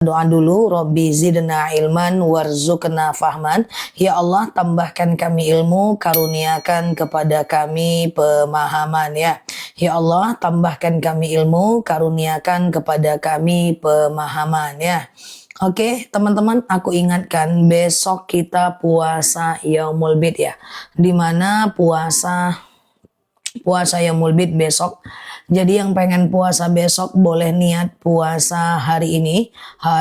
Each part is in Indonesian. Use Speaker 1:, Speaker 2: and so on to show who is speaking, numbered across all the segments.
Speaker 1: Doa dulu, Robbi zidna ilman warzuqna fahman. Ya Allah, tambahkan kami ilmu, karuniakan kepada kami pemahaman ya. Ya Allah, tambahkan kami ilmu, karuniakan kepada kami pemahaman ya. Oke, teman-teman, aku ingatkan besok kita puasa Yaumul Bid ya. Dimana puasa Yaumul Bid besok. Jadi yang pengen puasa besok boleh niat puasa hari ini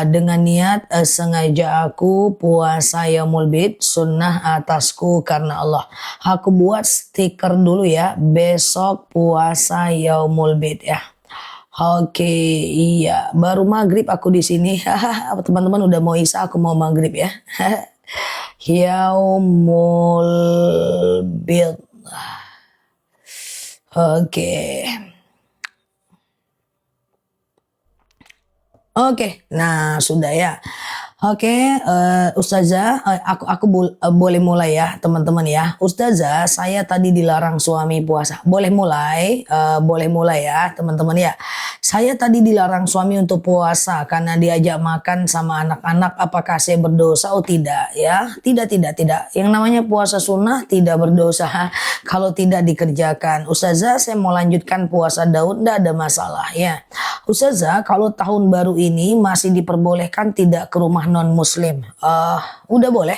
Speaker 1: dengan niat sengaja aku puasa Yaumul Bid sunnah atasku karena Allah. Aku buat stiker dulu ya, besok puasa Yaumul Bid ya. Oke, iya, baru maghrib aku di sini. Teman-teman udah mau isya, aku mau maghrib ya. Yaumul Bid. Oke. Oke, nah sudah ya. Oke, Ustazah, boleh mulai ya teman-teman ya. Ustazah, saya tadi dilarang suami puasa. Boleh mulai ya teman-teman ya. Saya tadi dilarang suami untuk puasa karena diajak makan sama anak-anak. Apakah saya berdosa? Oh tidak ya. Tidak. Yang namanya puasa sunnah tidak berdosa kalau tidak dikerjakan. Ustazah, saya mau lanjutkan puasa Daud, tidak ada masalah ya. Ustazah, kalau tahun baru ini masih diperbolehkan tidak ke rumah non muslim? Udah boleh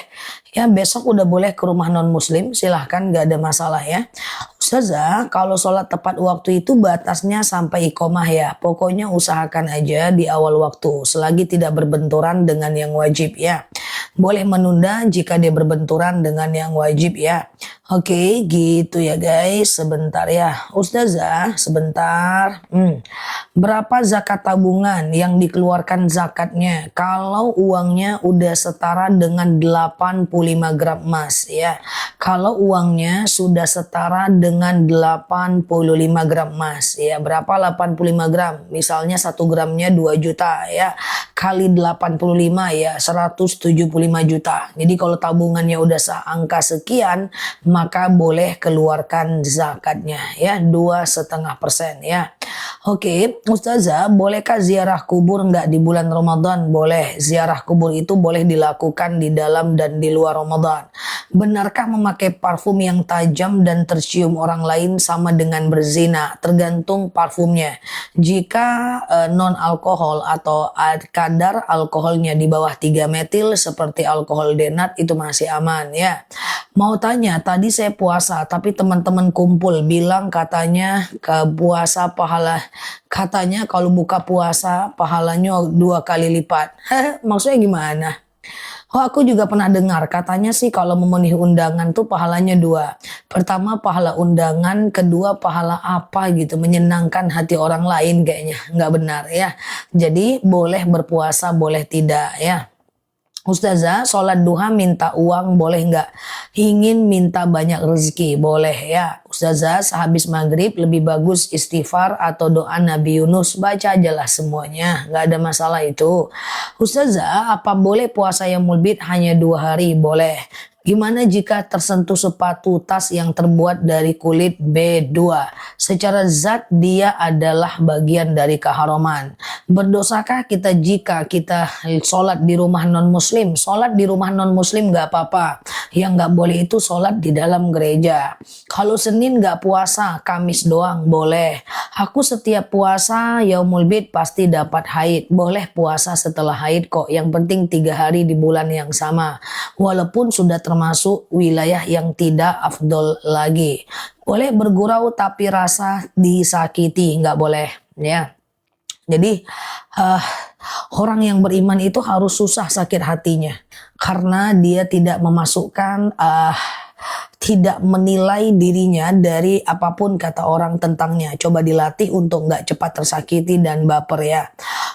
Speaker 1: ya, besok udah boleh ke rumah non muslim, silahkan, gak ada masalah ya. Ustazah, kalau sholat tepat waktu itu batasnya sampai iqomah ya. Pokoknya usahakan aja di awal waktu selagi tidak berbenturan dengan yang wajib ya. Boleh menunda jika dia berbenturan dengan yang wajib ya. Oke, gitu ya guys. Sebentar ya Ustazah, sebentar. Berapa zakat tabungan yang dikeluarkan zakatnya kalau uangnya udah setara dengan 85 gram emas ya. Kalau uangnya sudah setara dengan 85 gram emas ya. Berapa 85 gram? Misalnya 1 gramnya 2 juta ya. Kali 85 ya 175 juta. Jadi kalau tabungannya udah seangka sekian, maka boleh keluarkan zakatnya ya, 2,5% ya. Oke, Ustazah, bolehkah ziarah kubur enggak di bulan Ramadan? Boleh. Ziarah kubur itu boleh dilakukan di dalam dan di luar Ramadan. Benarkah memakai parfum yang tajam dan tercium orang lain sama dengan berzina? Tergantung parfumnya. Jika non alkohol atau kadar alkoholnya di bawah 3 metil seperti alkohol denat itu masih aman ya. Mau tanya, tadi saya puasa tapi teman-teman kumpul bilang katanya ke puasa katanya kalau buka puasa pahalanya 2 kali lipat. Maksudnya gimana? Oh, aku juga pernah dengar katanya sih kalau memenuhi undangan tuh pahalanya 2. Pertama pahala undangan, kedua pahala apa gitu, menyenangkan hati orang lain kayaknya. Nggak benar ya. Jadi boleh berpuasa, boleh tidak ya. Ustazah, sholat duha minta uang boleh nggak? Ingin minta banyak rezeki boleh ya. Ustazah, sehabis maghrib lebih bagus istighfar atau doa Nabi Yunus, baca aja lah semuanya, nggak ada masalah itu. Ustazah, apa boleh puasa Yaumul Bid hanya 2 hari? Boleh. Gimana jika tersentuh sepatu tas yang terbuat dari kulit B2? Secara zat dia adalah bagian dari keharaman. Berdosakah kita jika kita sholat di rumah non muslim? Sholat di rumah non muslim gak apa-apa. Yang gak boleh itu sholat di dalam gereja. Kalau Senin gak puasa, Kamis doang boleh. Aku setiap puasa Yaumul Bid pasti dapat haid. Boleh puasa setelah haid kok. Yang penting 3 hari di bulan yang sama. Walaupun sudah termasuk wilayah yang tidak afdol lagi. Boleh bergurau tapi rasa disakiti nggak boleh ya. Jadi orang yang beriman itu harus susah sakit hatinya karena dia tidak memasukkan tidak menilai dirinya dari apapun kata orang tentangnya. Coba dilatih untuk nggak cepat tersakiti dan baper ya.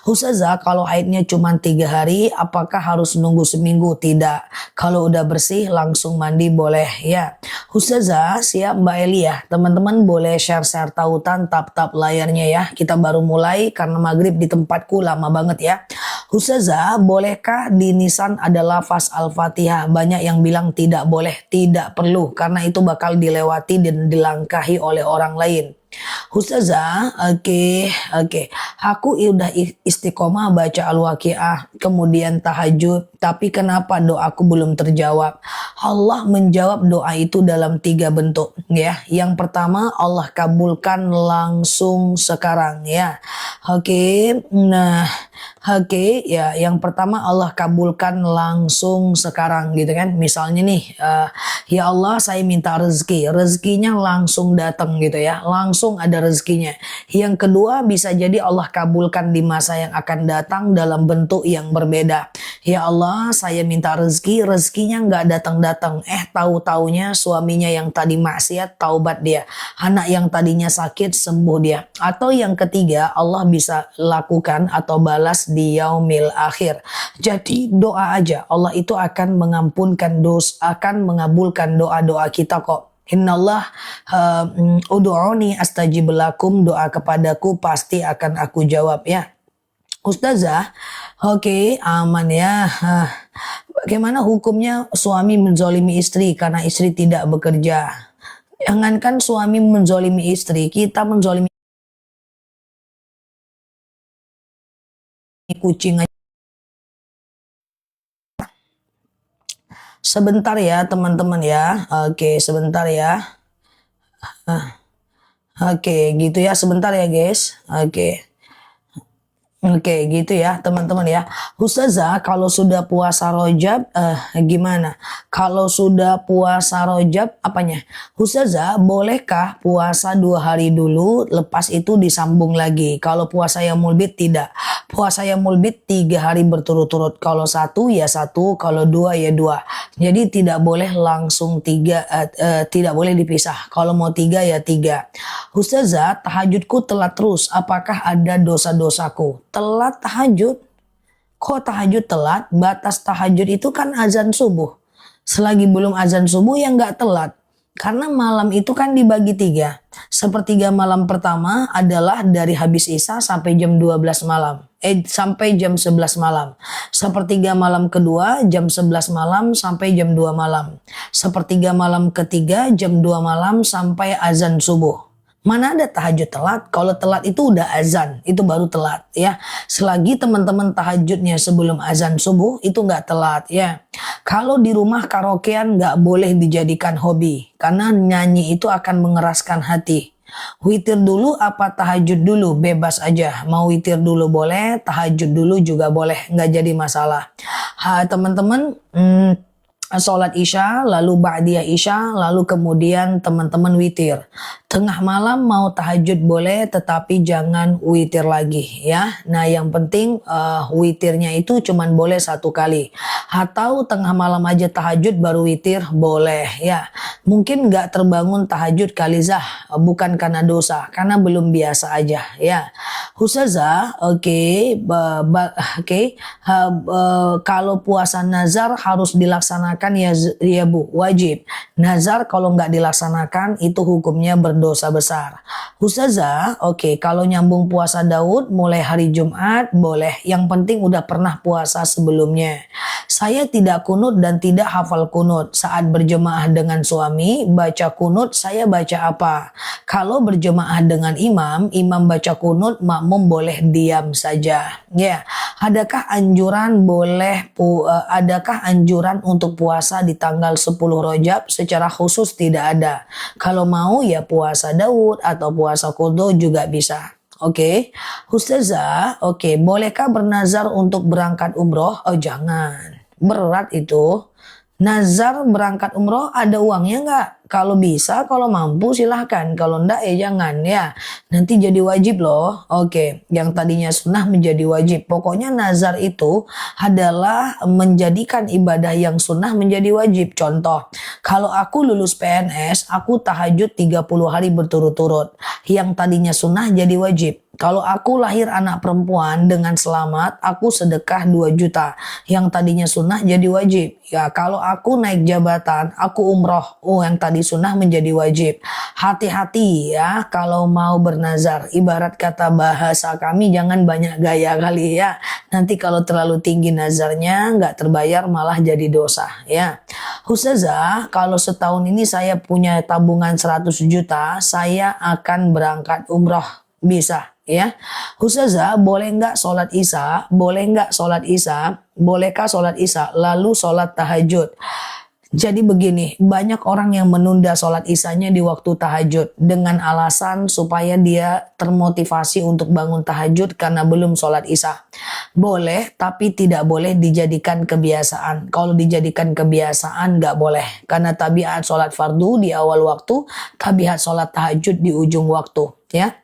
Speaker 1: Ustazah, kalau haidnya cuma 3 hari, apakah harus nunggu seminggu? Tidak. Kalau udah bersih langsung mandi boleh ya. Ustazah, siap Mbak Eli ya. Teman-teman boleh share-share tautan tap-tap layarnya ya. Kita baru mulai karena maghrib di tempatku lama banget ya. Ustazah, bolehkah di nisan ada lafaz Al-Fatihah? Banyak yang bilang tidak boleh, tidak perlu karena itu bakal dilewati dan dilangkahi oleh orang lain. Ustazah, oke. Aku udah istiqomah baca Al-Waqiah, kemudian tahajud, tapi kenapa doaku belum terjawab? Allah menjawab doa itu dalam 3 bentuk ya. Yang pertama Allah kabulkan langsung sekarang ya. Oke, nah oke ya, yang pertama Allah kabulkan langsung sekarang gitu kan. Misalnya nih, ya Allah saya minta rezeki, rezekinya langsung datang gitu ya, langsung ada rezekinya. Yang kedua bisa jadi Allah kabulkan di masa yang akan datang dalam bentuk yang berbeda. Ya Allah saya minta rezeki, rezekinya nggak datang-datang, tahu-taunya suaminya yang tadi maksiat taubat dia, anak yang tadinya sakit sembuh dia. Atau yang ketiga Allah bisa lakukan atau balas di yaumil akhir. Jadi doa aja, Allah itu akan mengampunkan dosa, akan mengabulkan doa-doa kita kok. Innallah ud'uni astajib lakum, doa kepadaku pasti akan aku jawab ya. Ustazah, oke, aman ya. Bagaimana hukumnya suami menzolimi istri karena istri tidak bekerja? Jangankan suami menzolimi istri, kita menzolimi kucing aja. Sebentar ya teman-teman ya. Oke, sebentar ya. Oke, gitu ya. Sebentar ya guys. Oke, gitu ya teman-teman ya. Ustazah, kalau sudah puasa Rajab gimana? Kalau sudah puasa Rajab apanya? Ustazah, bolehkah puasa 2 hari dulu, lepas itu disambung lagi? Kalau puasa Yaumul Bid tidak. Puasa Yaumul Bid 3 hari berturut-turut. Kalau 1 ya 1, kalau 2 ya 2. Jadi tidak boleh langsung 3, tidak boleh dipisah. Kalau mau 3 ya 3. Ustazah, tahajudku telat terus. Apakah ada dosa-dosaku? Telat tahajud? Kok tahajud telat? Batas tahajud itu kan azan subuh. Selagi belum azan subuh ya nggak telat. Karena malam itu kan dibagi 3. Sepertiga malam pertama adalah dari habis Isya sampai jam 12 malam. Sampai jam 11 malam. Sepertiga malam kedua jam 11 malam sampai jam 2 malam. Sepertiga malam ketiga jam 2 malam sampai azan subuh. Mana ada tahajud telat? Kalau telat itu udah azan, itu baru telat ya. Selagi teman-teman tahajudnya sebelum azan subuh itu nggak telat ya. Kalau di rumah karaokean nggak boleh dijadikan hobi, karena nyanyi itu akan mengeraskan hati. Witir dulu apa tahajud dulu? Bebas aja. Mau witir dulu boleh, tahajud dulu juga boleh, nggak jadi masalah. Teman-teman, sholat Isya, lalu ba'diyah Isya, lalu kemudian teman-teman witir. Tengah malam mau tahajud boleh, tetapi jangan witir lagi ya. Nah yang penting witirnya itu cuman boleh 1 kali. Atau tengah malam aja tahajud baru witir boleh ya. Mungkin nggak terbangun tahajud kalizah, bukan karena dosa, karena belum biasa aja ya. Ustazah, kalau puasa nazar harus dilaksanakan ya Bu, wajib. Nazar kalau nggak dilaksanakan itu hukumnya berdosa besar. Ustazah, kalau nyambung puasa Daud mulai hari Jumat boleh. Yang penting udah pernah puasa sebelumnya. Saya tidak kunut dan tidak hafal kunut. Saat berjemaah dengan suami, baca kunut, saya baca apa? Kalau berjemaah dengan imam, imam baca kunut, makmum boleh diam saja. Ya, adakah anjuran untuk puasa di tanggal 10 Rajab? Secara khusus tidak ada. Kalau mau ya puasa Daud atau puasa qadha juga bisa. Ustazah, bolehkah bernazar untuk berangkat umroh? Oh jangan, berat itu. Nazar berangkat umroh ada uangnya nggak? Kalau bisa, kalau mampu silahkan. Kalau enggak ya jangan ya. Nanti jadi wajib loh. Yang tadinya sunnah menjadi wajib. Pokoknya nazar itu adalah menjadikan ibadah yang sunnah menjadi wajib. Contoh, kalau aku lulus PNS, aku tahajud 30 hari berturut-turut. Yang tadinya sunnah jadi wajib. Kalau aku lahir anak perempuan dengan selamat, aku sedekah 2 juta. Yang tadinya sunnah jadi wajib. Ya, kalau aku naik jabatan, aku umroh. Oh, yang tadi sunnah menjadi wajib. Hati-hati ya kalau mau bernazar. Ibarat kata bahasa kami, jangan banyak gaya kali ya. Nanti kalau terlalu tinggi nazarnya, nggak terbayar malah jadi dosa ya. Ustazah, kalau setahun ini saya punya tabungan 100 juta, saya akan berangkat umroh. Bisa ya. Ustazah, boleh nggak sholat isya? Boleh nggak sholat isya? Bolehkah sholat isya lalu sholat tahajud? Jadi begini, banyak orang yang menunda sholat isyanya di waktu tahajud dengan alasan supaya dia termotivasi untuk bangun tahajud karena belum sholat isya. Boleh, tapi tidak boleh dijadikan kebiasaan. Kalau dijadikan kebiasaan nggak boleh. Karena tabiat sholat fardu di awal waktu, tabiat sholat tahajud di ujung waktu. Ya.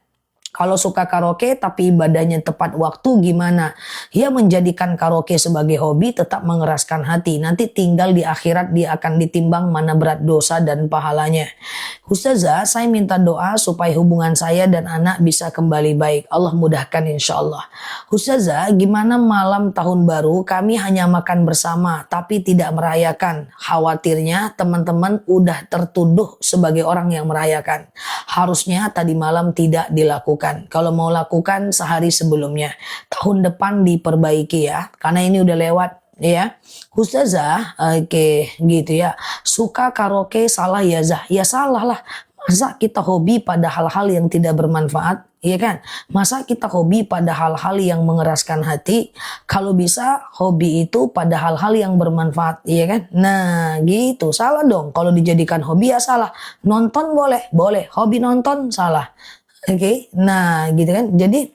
Speaker 1: Kalau suka karaoke tapi ibadahnya tepat waktu gimana? Ya menjadikan karaoke sebagai hobi tetap mengeraskan hati. Nanti tinggal di akhirat dia akan ditimbang mana berat dosa dan pahalanya. Ustazah, saya minta doa supaya hubungan saya dan anak bisa kembali baik. Allah mudahkan insya Allah. Ustazah, gimana malam tahun baru kami hanya makan bersama tapi tidak merayakan. Khawatirnya teman-teman udah tertuduh sebagai orang yang merayakan. Harusnya tadi malam tidak dilakukan. Kalau mau lakukan sehari sebelumnya. Tahun depan diperbaiki ya. Karena ini udah lewat ya. Ustazah, oke gitu ya. Suka karaoke salah ya Zah? Ya salah lah. Masa kita hobi pada hal-hal yang tidak bermanfaat? Iya kan? Masa kita hobi pada hal-hal yang mengeraskan hati? Kalau bisa hobi itu pada hal-hal yang bermanfaat, iya kan? Nah gitu, salah dong. Kalau dijadikan hobi ya salah. Nonton boleh, boleh. Hobi nonton salah. Oke, nah gitu kan. Jadi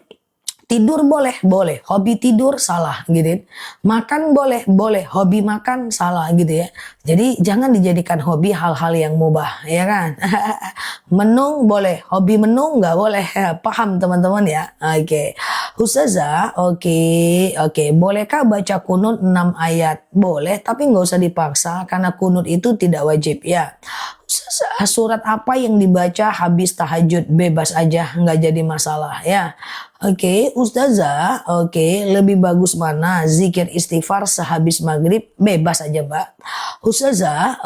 Speaker 1: tidur boleh, boleh. Hobi tidur salah gitu. Makan boleh, boleh. Hobi makan salah gitu ya. Jadi jangan dijadikan hobi hal-hal yang mubah, ya kan? Menung boleh, hobi menung nggak boleh. Paham teman-teman ya? Oke. Ustazah, oke. Bolehkah baca kunut 6 ayat? Boleh, tapi nggak usah dipaksa karena kunut itu tidak wajib ya. Surat apa yang dibaca habis tahajud? Bebas aja, nggak jadi masalah ya. Oke, Ustazah, lebih bagus mana? Zikir istighfar sehabis maghrib? Bebas aja Mbak. Ustazah,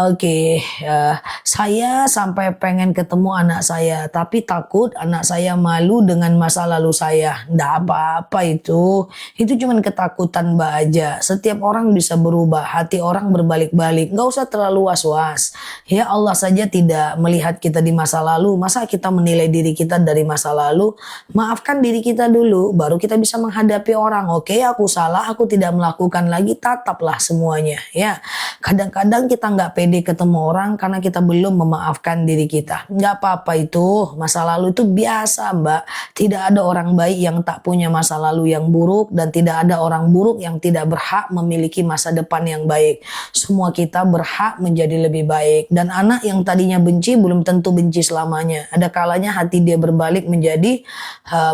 Speaker 1: saya sampai pengen ketemu anak saya, tapi takut anak saya malu dengan masa lalu saya. Nggak apa-apa itu cuman ketakutan Mbak aja. Setiap orang bisa berubah, hati orang berbalik-balik. Nggak usah terlalu was-was. Ya Allah saja tidak melihat kita di masa lalu, masa kita menilai diri kita dari masa lalu? Maafkan diri kita dulu, baru kita bisa menghadapi orang. Oke, aku salah, aku tidak melakukan lagi, tataplah semuanya ya. Kadang-kadang kita nggak pede ketemu orang karena kita belum memaafkan diri kita. Nggak apa-apa itu, masa lalu itu biasa Mbak. Tidak ada orang baik yang tak punya masa lalu yang buruk, dan tidak ada orang buruk yang tidak berhak memiliki masa depan yang baik. Semua kita berhak menjadi lebih baik, dan anak yang tadinya benci belum tentu benci selamanya. Ada kalanya hati dia berbalik menjadi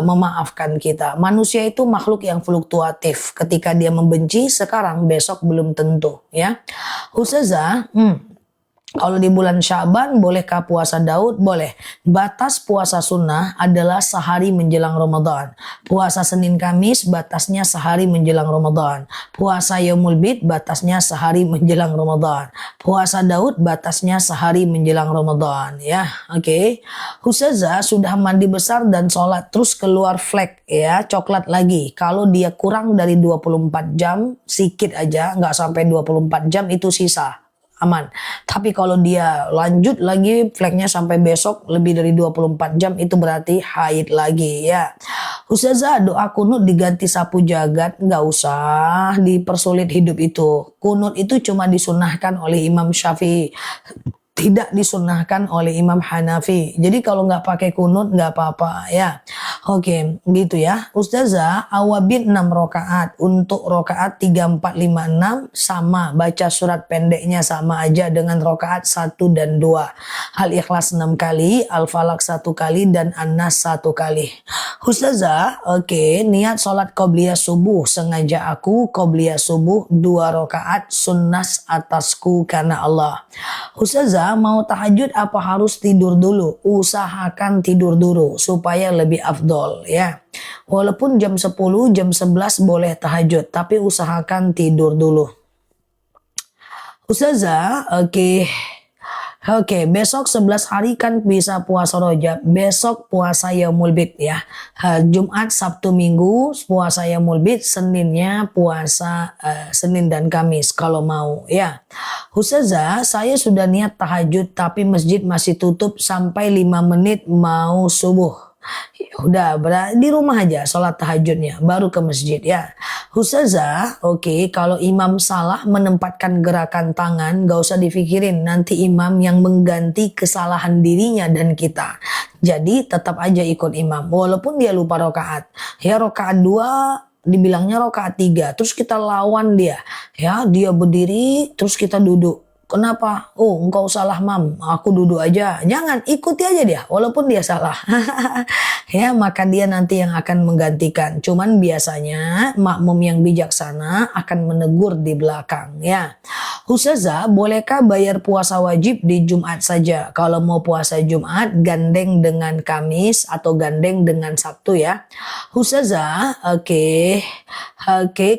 Speaker 1: memaafkan kita. Manusia itu makhluk yang fluktuatif. Ketika dia membenci sekarang, besok belum tentu ya. Ustazah, kalau di bulan Syaban bolehkah puasa Daud? Boleh. Batas puasa sunnah adalah sehari menjelang Ramadan. Puasa Senin Kamis batasnya sehari menjelang Ramadan. Puasa Yaumul Bid batasnya sehari menjelang Ramadan. Puasa Daud batasnya sehari menjelang Ramadan. Ya, oke. Ustazah sudah mandi besar dan sholat terus keluar flek ya, coklat lagi. Kalau dia kurang dari 24 jam, sikit aja, nggak sampai 24 jam itu sisa. Aman. Tapi kalau dia lanjut lagi fleknya sampai besok lebih dari 24 jam, itu berarti haid lagi ya. Ustazah, doa kunut diganti sapu jagat, nggak usah dipersulit hidup itu. Kunut itu cuma disunahkan oleh Imam Syafi'i, tidak disunahkan oleh Imam Hanafi. Jadi kalau nggak pakai kunut nggak apa-apa ya. Oke, gitu ya. Ustazah, awabin 6 rakaat. Untuk rakaat 3, 4, 5, 6 sama. Baca surat pendeknya sama aja dengan rakaat 1 dan 2. Al-Ikhlas 6 kali, Al-Falaq 1 kali, dan An-Nas 1 kali. Ustazah, niat sholat qobliyah subuh. Sengaja aku qobliyah subuh 2 rakaat sunnas atasku karena Allah. Ustazah, Ustazah, mau tahajud apa harus tidur dulu? Usahakan tidur dulu supaya lebih afdol ya. Walaupun jam 10, jam 11 boleh tahajud, tapi usahakan tidur dulu. Ustazah, oke. Oke, besok 11 hari kan bisa puasa Rajab. Besok puasa Yaumul Bid ya. Jumat, Sabtu, Minggu puasa Yaumul Bid. Seninnya puasa Senin dan Kamis kalau mau ya. Ustazah, saya sudah niat tahajud tapi masjid masih tutup sampai 5 menit mau subuh. Ya udah, di rumah aja sholat tahajudnya, baru ke masjid ya. Ustazah, oke, kalau imam salah menempatkan gerakan tangan, gak usah dipikirin, nanti imam yang mengganti kesalahan dirinya dan kita. Jadi tetap aja ikut imam, walaupun dia lupa rokaat. Ya rokaat 2, dibilangnya rokaat 3, terus kita lawan dia. Ya, dia berdiri, terus kita duduk. Kenapa? Oh, engkau salah mam, aku duduk aja. Jangan, ikuti aja dia, walaupun dia salah. Ya, maka dia nanti yang akan menggantikan. Cuman biasanya makmum yang bijaksana akan menegur di belakang ya. Ustazah, bolehkah bayar puasa wajib di Jumat saja? Kalau mau puasa Jumat, gandeng dengan Kamis atau gandeng dengan Sabtu ya. Ustazah, oke,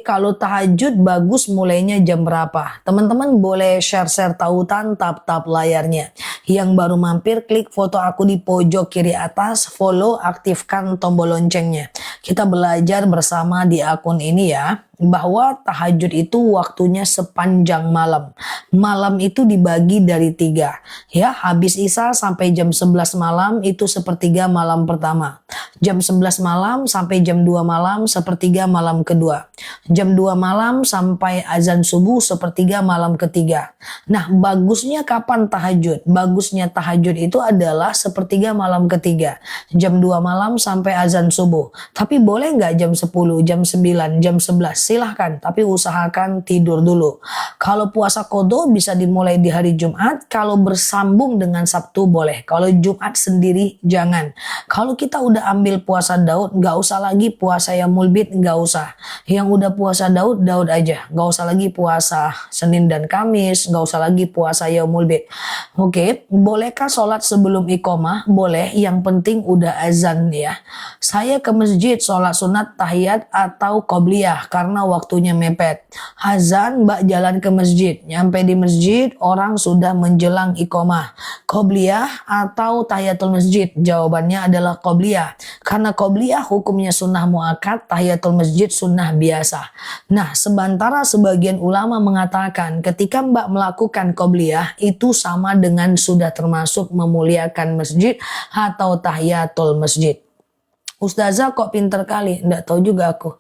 Speaker 1: kalau tahajud bagus mulainya jam berapa? Teman-teman boleh share tautan tap layarnya. Yang baru mampir klik foto aku di pojok kiri atas, follow, aktifkan tombol loncengnya. Kita belajar bersama di akun ini ya, bahwa tahajud itu waktunya sepanjang malam. Malam itu dibagi dari 3. Ya, habis Isya sampai jam 11 malam itu sepertiga malam pertama. Jam 11 malam sampai jam 2 malam sepertiga malam kedua. Jam 2 malam sampai azan subuh sepertiga malam ketiga. Nah, bagusnya kapan tahajud? Bagusnya tahajud itu adalah sepertiga malam ketiga. Jam 2 malam sampai azan subuh. Tapi boleh nggak jam 10, jam 9, jam 11? Silahkan, tapi usahakan tidur dulu. Kalau puasa qadha bisa dimulai di hari Jumat, kalau bersambung dengan Sabtu boleh. Kalau Jumat sendiri jangan. Kalau kita udah ambil puasa Daud, nggak usah lagi puasa Yaumul Bid, nggak usah. Yang udah puasa Daud, Daud aja. Nggak usah lagi puasa Senin dan Kamis, nggak usah lagi puasa Yaumul Bid. Oke, bolehkah sholat sebelum iqamah? Boleh, yang penting udah azan ya. Saya ke masjid sholat sunat tahiyat atau qobliyah karena waktunya mepet. Azan, mbak jalan ke masjid. Nyampe di masjid, orang sudah menjelang iqamah. Qobliyah atau tahiyatul masjid? Jawabannya adalah qobliyah. Karena qobliyah hukumnya sunnah muakkad, tahiyatul masjid sunnah biasa. Nah, sementara sebagian ulama mengatakan ketika mbak melakukan qobliyah itu sama dengan sudah termasuk memuliakan masjid atau tahiyatul masjid. Ustazah kok pinter kali? Nggak tahu juga aku.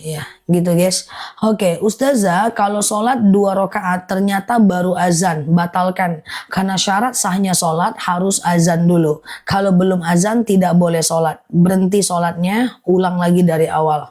Speaker 1: Ya, gitu guys. Oke, Ustazah, kalau sholat 2 rakaat ternyata baru azan, batalkan. Karena syarat sahnya sholat harus azan dulu. Kalau belum azan tidak boleh sholat. Berhenti sholatnya, ulang lagi dari awal.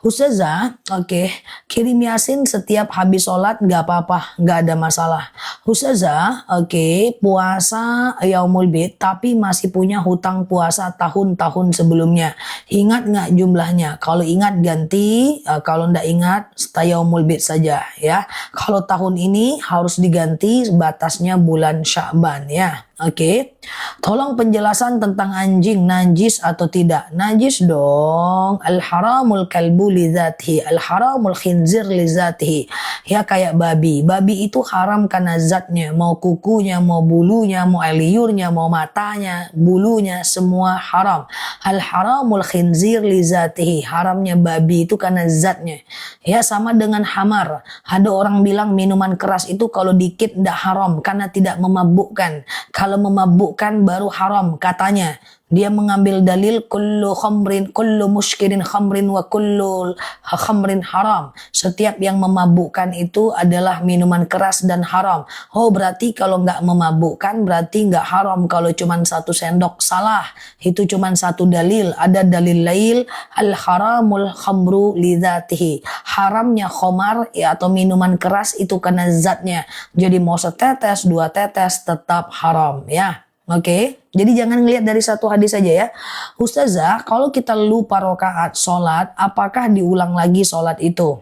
Speaker 1: Ustazah, oke, kirim yasin setiap habis sholat nggak apa-apa, nggak ada masalah. Ustazah, oke, puasa Yaumul Bid tapi masih punya hutang puasa tahun-tahun sebelumnya. Ingat nggak jumlahnya? Kalau ingat ganti, kalau nggak ingat stay Yaumul Bid saja ya. Kalau tahun ini harus diganti batasnya bulan Sya'ban ya. Oke, tolong penjelasan tentang anjing najis atau tidak. Najis dong. Al-haramul kalbu li dzatihi, al-haramul khinzir li dzatihi. Ya kayak babi. Babi itu haram karena zatnya, mau kukunya, mau bulunya, mau liurnya, mau matanya, bulunya, semua haram. Al-haramul khinzir li dzatihi. Haramnya babi itu karena zatnya. Ya sama dengan hamar. Ada orang bilang minuman keras itu kalau dikit tidak haram karena tidak memabukkan. Kalau memabukkan baru haram katanya. Dia mengambil dalil kullu khamrin, kullu muskirin khamrin wa kullu khamrin haram. Setiap yang memabukkan itu adalah minuman keras dan haram. Oh berarti kalau nggak memabukkan berarti nggak haram kalau cuma 1 sendok. Salah. Itu cuma 1 dalil. Ada dalil lain al-haramul khamru li dzatihi. Haramnya khamar ya, atau minuman keras itu karena zatnya. Jadi mau setetes, 2 tetes tetap haram ya. Oke, jadi jangan ngelihat dari 1 hadis saja ya. Ustazah, kalau kita lupa rakaat sholat, apakah diulang lagi sholat itu?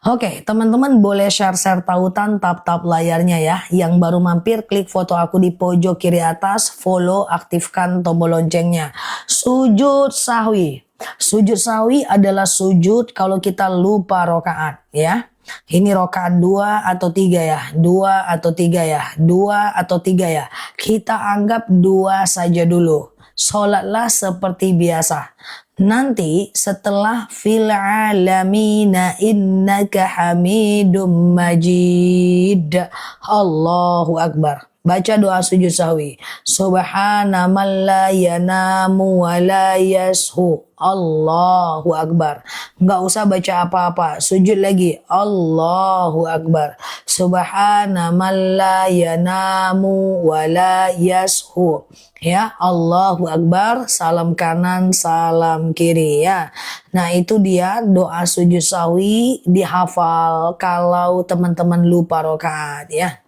Speaker 1: Oke, teman-teman boleh share-share tautan tap-tap layarnya ya. Yang baru mampir, klik foto aku di pojok kiri atas, follow, aktifkan tombol loncengnya. Sujud sahwi. Sujud sahwi adalah sujud kalau kita lupa rokaat ya. Ini rokaat 2 atau 3 ya. 2 atau 3 ya. 2 atau 3 ya. Kita anggap 2 saja dulu. Sholatlah seperti biasa. Nanti setelah fil alamina innaka hamidum majid. Allahu Akbar. Baca doa sujud sahwi. Subhana man la yanamu wa la yashu. Allahu Akbar. Nggak usah baca apa-apa. Sujud lagi. Allahu Akbar. Subhana man la yanamu wa la yashu. Ya, Allahu Akbar, salam kanan, salam kiri ya. Nah, itu dia doa sujud sahwi dihafal kalau teman-teman lupa rakaat ya.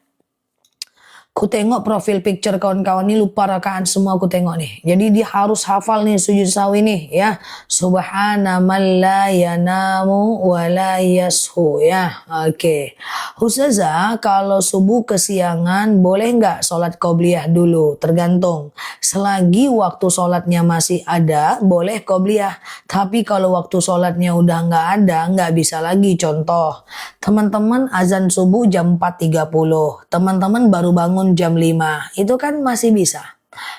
Speaker 1: Ku tengok profil picture kawan-kawan ini lupa rakaat semua aku tengok nih. Jadi dia harus hafal nih sujud sahwi nih ya. Subhana man la yanamu wa la yashu ya. Oke. Ustazah, kalau subuh kesiangan boleh nggak sholat qobliyah dulu? Tergantung. Selagi waktu sholatnya masih ada, boleh qobliyah. Tapi kalau waktu sholatnya udah nggak ada, nggak bisa lagi. Contoh, teman-teman azan subuh jam 4.30. Teman-teman baru bangun jam 5, itu kan masih bisa.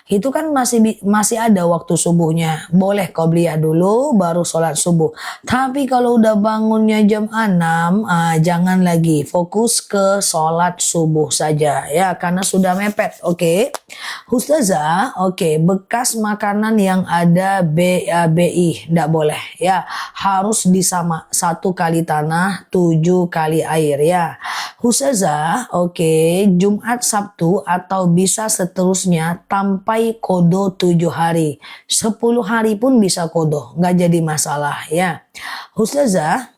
Speaker 1: Itu kan masih ada waktu subuhnya. Boleh qobliyah dulu baru sholat subuh. Tapi kalau udah bangunnya jam 6, jangan lagi. Fokus ke sholat subuh saja ya, karena sudah mepet. Oke. Ustazah, oke, bekas makanan yang ada BABI enggak boleh ya. Harus disama 1 kali tanah, 7 kali air ya. Ustazah, oke, Jumat, Sabtu atau bisa seterusnya sampai kodo 7 hari. 10 hari pun bisa kodo, nggak jadi masalah ya. Ustazah,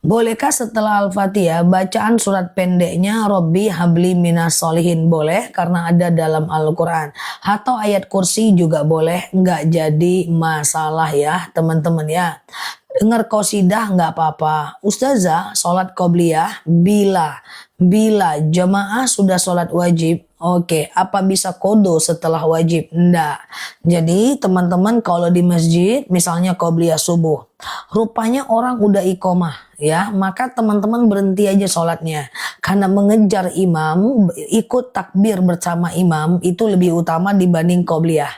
Speaker 1: bolehkah setelah Al-Fatihah bacaan surat pendeknya Robbi habli minas solihin? Boleh karena ada dalam Al-Quran. Atau ayat kursi juga boleh, nggak jadi masalah ya teman-teman ya. Dengar qasidah nggak apa-apa. Ustazah, sholat qobliyah bila jamaah sudah sholat wajib, oke, apa bisa kodo setelah wajib? Enggak. Jadi teman-teman kalau di masjid misalnya qobliyah subuh, rupanya orang udah iqomah ya, maka teman-teman berhenti aja sholatnya. Karena mengejar imam, ikut takbir bersama imam itu lebih utama dibanding qobliyah.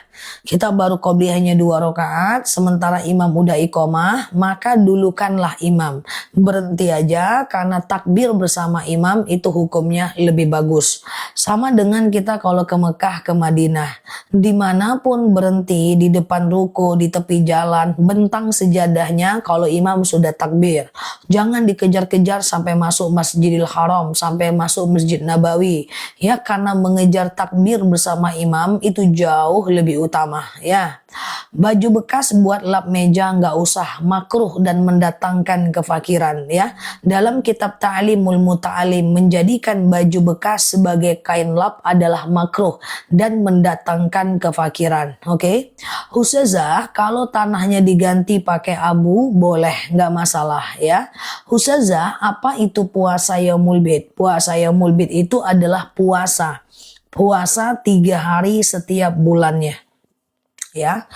Speaker 1: Kita baru qobliyahnya 2 rakaat, sementara imam udah iqomah, maka dulukanlah imam. Berhenti aja karena takbir bersama imam itu hukumnya lebih bagus. Sama dengan kita kalau ke Mekah, ke Madinah. Dimanapun berhenti, di depan ruko, di tepi jalan, bentang sejadahnya kalau imam sudah takbir. Jangan dikejar-kejar sampai masuk Masjidil Haram, sampai masuk Masjid Nabawi. Ya, karena mengejar takbir bersama imam itu jauh lebih utama ya. Baju bekas buat lap meja nggak usah, makruh dan mendatangkan kefakiran ya. Dalam kitab Ta'limul Muta'alim, menjadikan baju bekas sebagai kain lap adalah makruh dan mendatangkan kefakiran. Oke. Ustazah, kalau tanahnya diganti pakai abu boleh, nggak masalah ya. Ustazah, apa itu puasa Yaumul Bid? Puasa Yaumul Bid itu adalah puasa 3 hari setiap bulannya ya.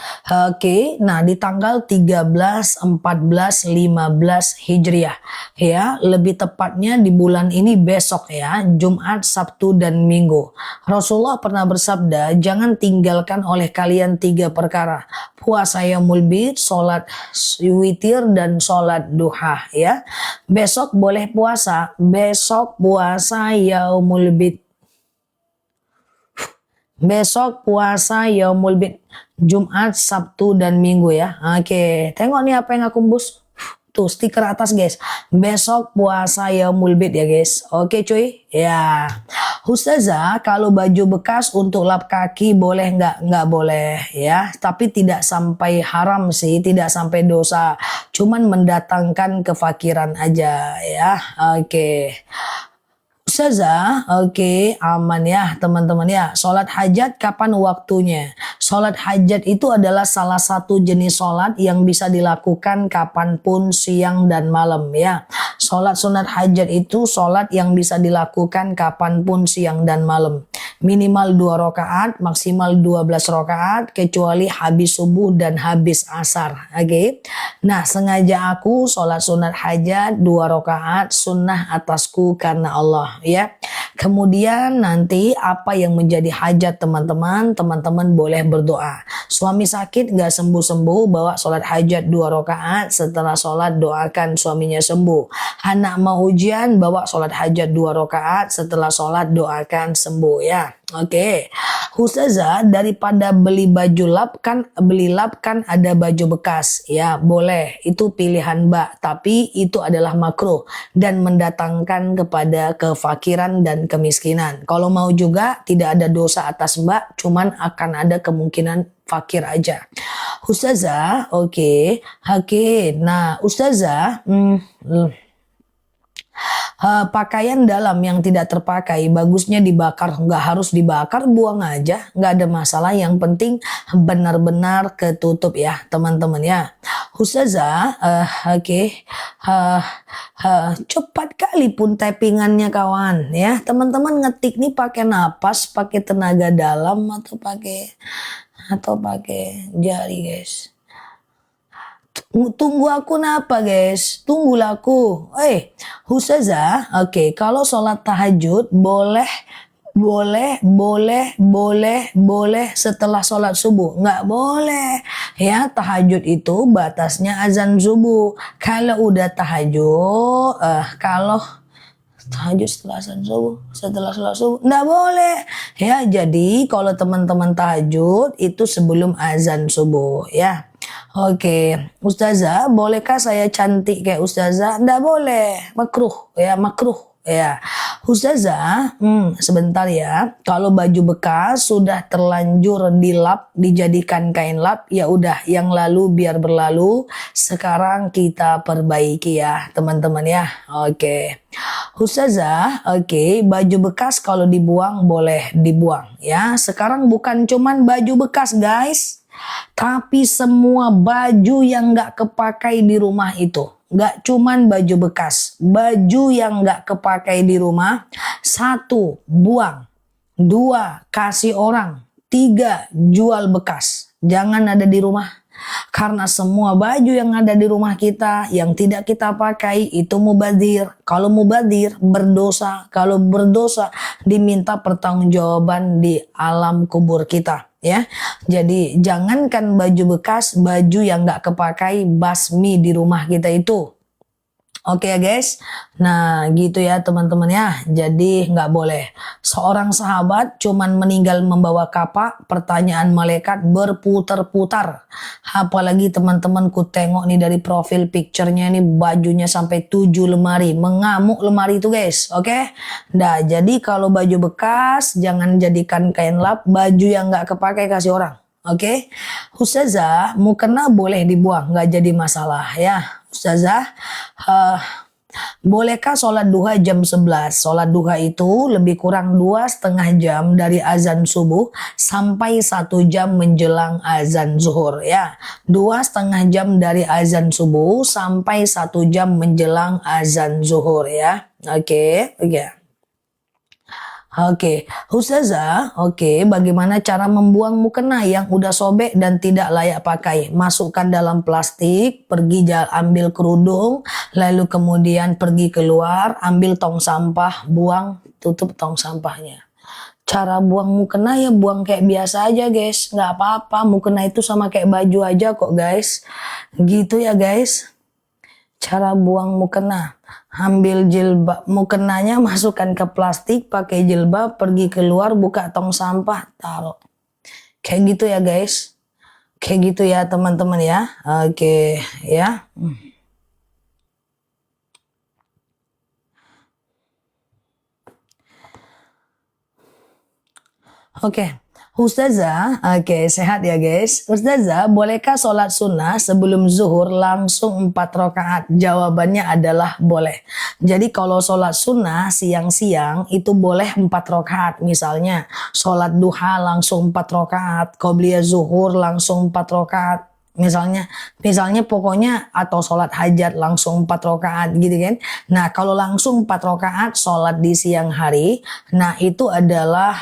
Speaker 1: Oke, nah di tanggal 13, 14, 15 Hijriah ya, lebih tepatnya di bulan ini besok ya, Jumat, Sabtu dan Minggu. Rasulullah pernah bersabda, jangan tinggalkan oleh kalian 3 perkara. Puasa Yaumul Bid, sholat witir dan sholat duha ya. Besok boleh puasa, besok puasa Yaumul Bid. Besok puasa Yaumul Bid, Jumat, Sabtu, dan Minggu ya. Oke, tengok nih apa yang aku embus. Tuh stiker atas guys. Besok puasa Yaumul Bid ya guys. Oke cuy. Ya. Ustazah, kalau baju bekas untuk lap kaki boleh nggak? Nggak boleh ya. Tapi tidak sampai haram sih. Tidak sampai dosa. Cuman mendatangkan kefakiran aja ya. Oke. Ustazah, oke, aman ya teman-teman ya. Sholat hajat kapan waktunya? Sholat hajat itu adalah salah satu jenis sholat yang bisa dilakukan kapanpun siang dan malam ya. Sholat sunat hajat itu sholat yang bisa dilakukan kapanpun siang dan malam. Minimal 2 rakaat, maksimal 12 rakaat, kecuali habis subuh dan habis asar. Oke. Nah, sengaja aku sholat sunat hajat 2 rakaat sunnah atasku karena Allah ya. Kemudian nanti apa yang menjadi hajat teman-teman, teman-teman boleh berdoa. Suami sakit gak sembuh-sembuh, bawa sholat hajat 2 rakaat, setelah sholat doakan suaminya sembuh. Anak mau ujian, bawa sholat hajat 2 rakaat, setelah sholat doakan sembuh ya. Oke, Ustazah, daripada beli lap kan ada baju bekas ya, boleh, itu pilihan Mbak, tapi itu adalah makruh dan mendatangkan kepada kefakiran dan kemiskinan. Kalau mau juga tidak ada dosa atas Mbak, cuman akan ada kemungkinan fakir aja. Ustazah, oke. Nah Ustazah, pakaian dalam yang tidak terpakai bagusnya dibakar, nggak harus dibakar, buang aja, nggak ada masalah, yang penting benar-benar ketutup ya teman-teman ya. Ustazah, cepat kali pun typingannya kawan ya. Teman-teman ngetik nih pakai napas, pakai tenaga dalam atau pakai jari guys. Tunggu aku napa guys? Tunggulah aku. Ustazah, oke, kalau sholat tahajud boleh setelah sholat subuh. Nggak boleh ya, tahajud itu batasnya azan subuh. Kalau udah kalau tahajud setelah sholat subuh nggak boleh ya. Jadi kalau teman-teman tahajud itu sebelum azan subuh ya. Oke, Ustazah, bolehkah saya cantik kayak Ustazah? Nggak boleh, makruh ya. Ustazah, sebentar ya. Kalau baju bekas sudah terlanjur dilap, dijadikan kain lap, ya udah, yang lalu biar berlalu. Sekarang kita perbaiki ya, teman-teman ya. Oke. Ustazah, oke, baju bekas kalau dibuang boleh dibuang ya. Sekarang bukan cuman baju bekas, guys. Tapi semua baju yang gak kepakai di rumah itu. Gak cuman baju bekas. Baju yang gak kepakai di rumah. 1, buang. 2, kasih orang. 3, jual bekas. Jangan ada di rumah. Karena semua baju yang ada di rumah kita yang tidak kita pakai itu mubadzir. Kalau mubadzir berdosa. Kalau berdosa diminta pertanggungjawaban di alam kubur kita. Ya, jadi jangankan baju bekas, baju yang nggak kepakai, basmi di rumah kita itu. Oke ya guys, nah gitu ya teman-teman ya. Jadi nggak boleh. Seorang sahabat cuman meninggal membawa kapak, pertanyaan malaikat berputar-putar. Apalagi teman-teman ku tengok nih dari profil picture-nya nih, bajunya sampai 7 lemari. Mengamuk lemari itu guys, oke? Nah jadi kalau baju bekas jangan jadikan kain lap, baju yang nggak kepakai kasih orang. Oke, Ustazah, mukena boleh dibuang, nggak jadi masalah ya. Ustazah, bolehkah sholat duha jam 11? Sholat duha itu lebih kurang 2,5 jam dari azan subuh sampai 1 jam menjelang azan zuhur ya. 2,5 jam dari azan subuh sampai 1 jam menjelang azan zuhur ya. Oke. Oke, Ustazah, bagaimana cara membuang mukena yang udah sobek dan tidak layak pakai? Masukkan dalam plastik, pergi ambil kerudung, lalu kemudian pergi keluar, ambil tong sampah, buang, tutup tong sampahnya. Cara buang mukena ya buang kayak biasa aja guys, nggak apa-apa, mukena itu sama kayak baju aja kok guys. Gitu ya guys. Cara buang mukena. Ambil jilbab, mukenanya masukkan ke plastik, pakai jilbab, pergi keluar, buka tong sampah, taruh. Kayak gitu ya guys. Kayak gitu ya teman-teman ya. Oke ya. Oke. Ustazah, oke sehat ya guys. Ustazah, bolehkah sholat sunnah sebelum zuhur langsung 4 rakaat? Jawabannya adalah boleh. Jadi kalau sholat sunnah siang-siang itu boleh 4 rakaat. Misalnya sholat duha langsung 4 rakaat, qobliyah zuhur langsung 4 rakaat. Misalnya pokoknya atau sholat hajat langsung 4 rakaat gitu kan. Nah kalau langsung 4 rakaat sholat di siang hari, nah itu adalah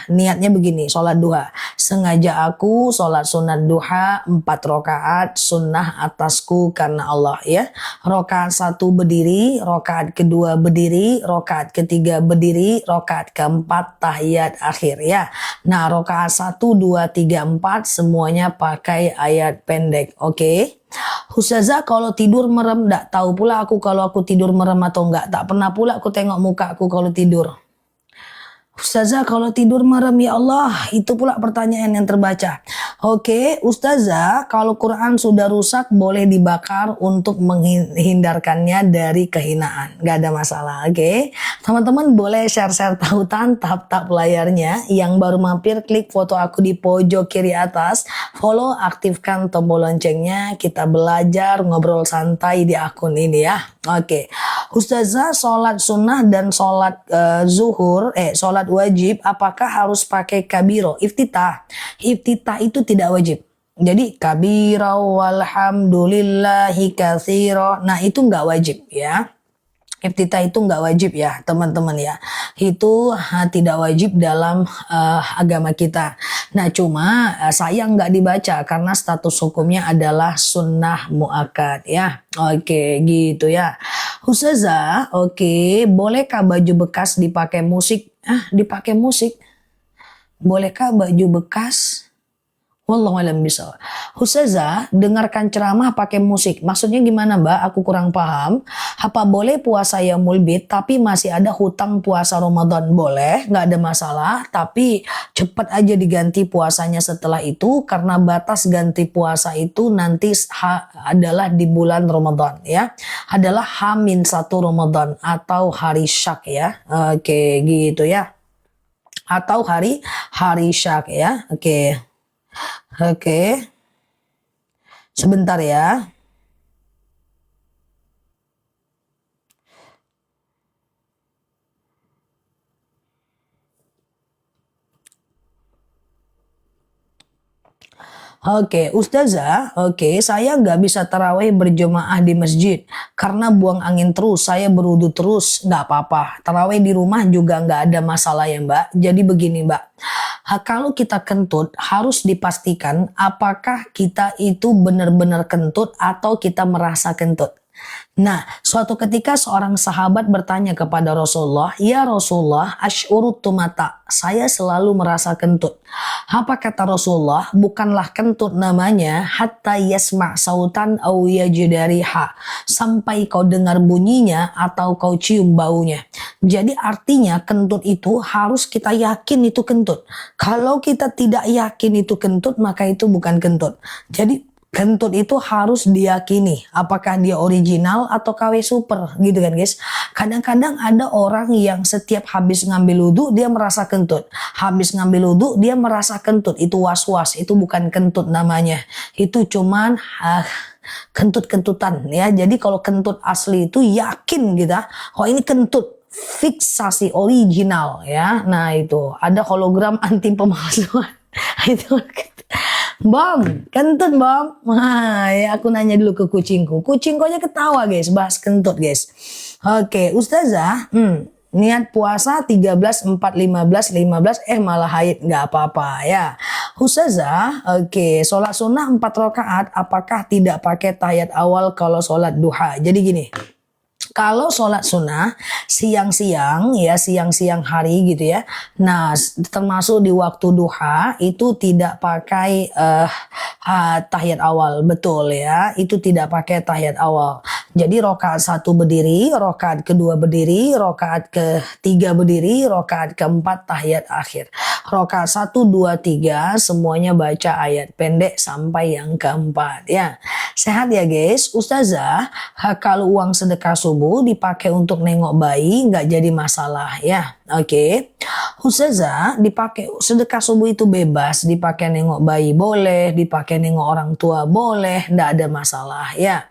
Speaker 1: niatnya begini, sholat duha. Sengaja aku sholat sunat duha 4 rakaat sunnah atasku karena Allah ya. Rakaat 1 berdiri, rakaat kedua berdiri, rakaat ketiga berdiri, rakaat keempat tahiyat akhir ya. Nah, rakaat 1, 2, 3, 4 semuanya pakai ayat pendek. Oke. Ustazah kalau tidur merem, enggak tahu pula aku kalau aku tidur merem atau enggak. Tak pernah pula aku tengok muka aku kalau tidur. Ustazah kalau tidur merem, ya Allah, itu pula pertanyaan yang terbaca. Oke, Ustazah, kalau Quran sudah rusak boleh dibakar untuk menghindarkannya dari kehinaan. Gak ada masalah, oke. Teman-teman boleh share-share tautan tap-tap layarnya. Yang baru mampir klik foto aku di pojok kiri atas. Follow, aktifkan tombol loncengnya. Kita belajar ngobrol santai di akun ini ya. Oke, Ustazah, sholat sunnah dan sholat sholat wajib, apakah harus pakai kabiro? Iftitah itu tidak wajib. Jadi kabiro walhamdulillahi katsiro. Nah itu nggak wajib ya. Iftitah itu nggak wajib ya teman-teman ya. Itu tidak wajib dalam agama kita. Nah cuma sayang nggak dibaca karena status hukumnya adalah sunnah muakkad ya. Oke gitu ya. Ustazah, oke, bolehkah baju bekas dipakai musik? Dipakai musik? Bolehkah baju bekas? Wallahualam bishawab. Ustazah, dengarkan ceramah pakai musik. Maksudnya gimana Mbak? Aku kurang paham. Apa boleh puasa yaumul bid tapi masih ada hutang puasa Ramadan? Boleh, nggak ada masalah. Tapi cepat aja diganti puasanya setelah itu karena batas ganti puasa itu nanti adalah di bulan Ramadan ya. Adalah H-1 Ramadan atau hari syak ya. Oke, gitu ya. Atau hari syak ya. Oke, sebentar ya. Oke, Ustazah, saya nggak bisa tarawih berjemaah di masjid karena buang angin terus, saya berwudu terus, nggak apa-apa. Tarawih di rumah juga nggak ada masalah ya Mbak. Jadi begini Mbak, kalau kita kentut harus dipastikan apakah kita itu benar-benar kentut atau kita merasa kentut. Nah, suatu ketika seorang sahabat bertanya kepada Rasulullah, "Ya Rasulullah, asy'uru tumata." Saya selalu merasa kentut. Apa kata Rasulullah? Bukanlah kentut namanya hatta yasma' sautan aw yajidariha. Sampai kau dengar bunyinya atau kau cium baunya. Jadi artinya kentut itu harus kita yakin itu kentut. Kalau kita tidak yakin itu kentut, maka itu bukan kentut. Jadi kentut itu harus diyakini apakah dia original atau KW super gitu kan guys. Kadang-kadang ada orang yang setiap habis ngambil wudhu dia merasa kentut. Habis ngambil wudhu dia merasa kentut. Itu was-was, itu bukan kentut namanya. Itu cuman kentut-kentutan ya. Jadi kalau kentut asli itu yakin gitu. Oh ini kentut fiksasi original ya. Nah itu ada hologram anti pemalsuan. Itu Bom, kentut bom. Wah, ya aku nanya dulu ke kucingku. Kucingku aja ketawa guys, bahas kentut guys. Oke, Ustazah, niat puasa 13, 4, 15 malah haid, nggak apa-apa ya. Ustazah, sholat sunnah 4 rakaat, apakah tidak pakai tahiyat awal kalau sholat duha? Jadi gini. Kalau sholat sunnah siang-siang ya siang-siang hari gitu ya. Nah termasuk di waktu duha itu tidak pakai tahiyat awal, betul ya. Itu tidak pakai tahiyat awal. Jadi rakaat 1 berdiri, rakaat kedua berdiri, rakaat ketiga berdiri, rakaat keempat tahiyat akhir. Rakaat 1, 2, 3 semuanya baca ayat pendek sampai yang keempat ya. Sehat ya guys. Ustazah, kalau uang sedekah subuh dipakai untuk nengok bayi nggak jadi masalah ya. Oke. Ustazah, dipakai sedekah subuh itu bebas, dipakai nengok bayi boleh, dipakai nengok orang tua boleh, nggak ada masalah ya.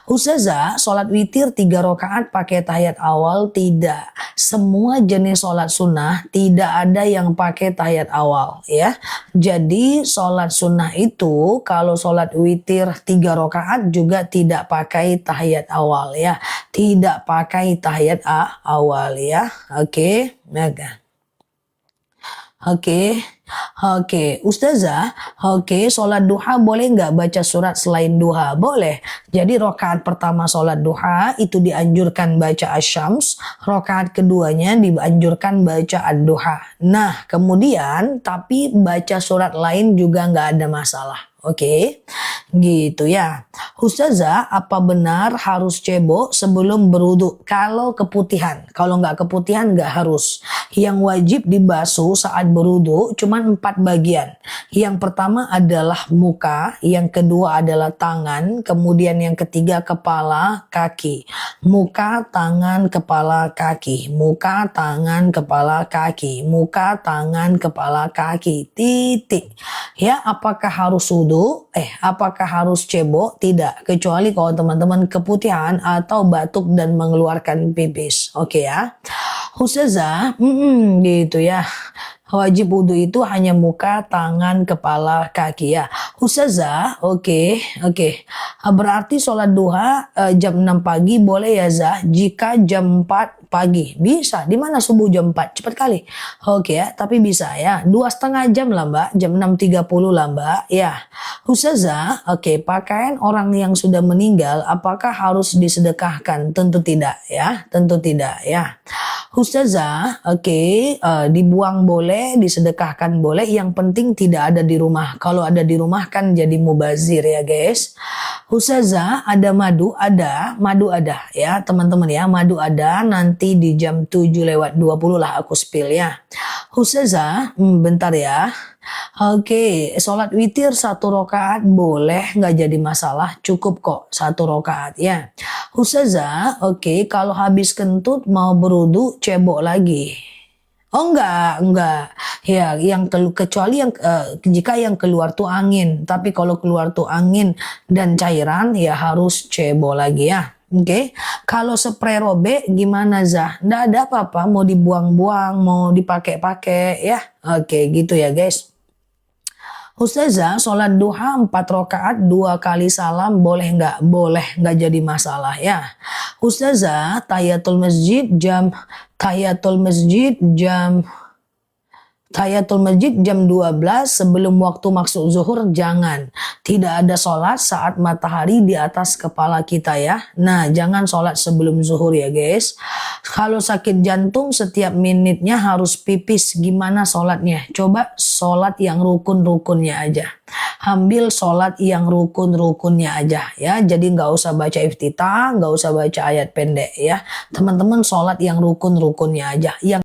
Speaker 1: Ustazah, sholat witir 3 rakaat pakai tahiyat awal tidak. Semua jenis sholat sunnah tidak ada yang pakai tahiyat awal ya. Jadi sholat sunnah itu kalau sholat witir 3 rakaat juga tidak pakai tahiyat awal ya. Tidak pakai tahiyat awal ya. Oke. Oke, Ustazah, sholat duha boleh nggak baca surat selain duha? Boleh. Jadi rokaat pertama sholat duha itu dianjurkan baca asyams, rokaat keduanya dianjurkan baca ad-duha. Nah, kemudian tapi baca surat lain juga nggak ada masalah. Oke, gitu ya. Ustazah, apa benar harus cebok sebelum berwudu? Kalau keputihan, kalau nggak keputihan nggak harus. Yang wajib dibasuh saat berwudu cuma 4 bagian. Yang pertama adalah muka, yang kedua adalah tangan, kemudian yang ketiga kepala, kaki. Muka, tangan, kepala, kaki. Muka, tangan, kepala, kaki. Muka, tangan, kepala, kaki. Titik. Ya, apakah harus wudu? Apakah harus cebok? Tidak, kecuali kalau teman-teman keputihan atau batuk dan mengeluarkan pipis. Oke ya. Ustazah, gitu ya. Wajib wudhu itu hanya muka, tangan, kepala, kaki ya. Ustazah, oke. Berarti sholat duha jam 6 pagi boleh ya Zah? Jika jam 4 pagi bisa. Di mana subuh jam 4? Cepat kali. Oke ya, tapi bisa ya. 2,5 jam lah Mbak. Jam 6.30 lah Mbak. Ya. Ustazah, pakaian orang yang sudah meninggal apakah harus disedekahkan? Tentu tidak ya. Tentu tidak ya. Ustazah, dibuang boleh, disedekahkan boleh, yang penting tidak ada di rumah. Kalau ada di rumah kan jadi mubazir ya guys. Ustazah, ada madu? Madu ada ya teman-teman ya, madu ada, nanti di jam 7:20 lah aku spill ya. Ustazah, bentar ya. Sholat witir 1 rakaat boleh, nggak jadi masalah, cukup kok 1 rakaat ya. Ustazah, kalau habis kentut mau berwudu cebok lagi. Oh enggak. Ya, kecuali jika yang keluar tuh angin. Tapi kalau keluar tuh angin dan cairan ya harus cebok lagi ya. Kalau spray robek gimana Zah? Nggak ada apa-apa, mau dibuang-buang, mau dipakai-pakai ya. Gitu ya guys. Ustazah, sholat duha 4 rakaat 2 kali salam boleh nggak? Boleh, nggak jadi masalah ya. Ustazah, tahiyatul masjid jam 12 sebelum waktu masuk zuhur jangan. Tidak ada sholat saat matahari di atas kepala kita ya. Nah, jangan sholat sebelum zuhur ya guys. Kalau sakit jantung setiap minitnya harus pipis, gimana sholatnya? Coba sholat yang rukun-rukunnya aja. Ambil sholat yang rukun-rukunnya aja ya. Jadi nggak usah baca iftitah, nggak usah baca ayat pendek ya. Teman-teman sholat yang rukun-rukunnya aja. Yang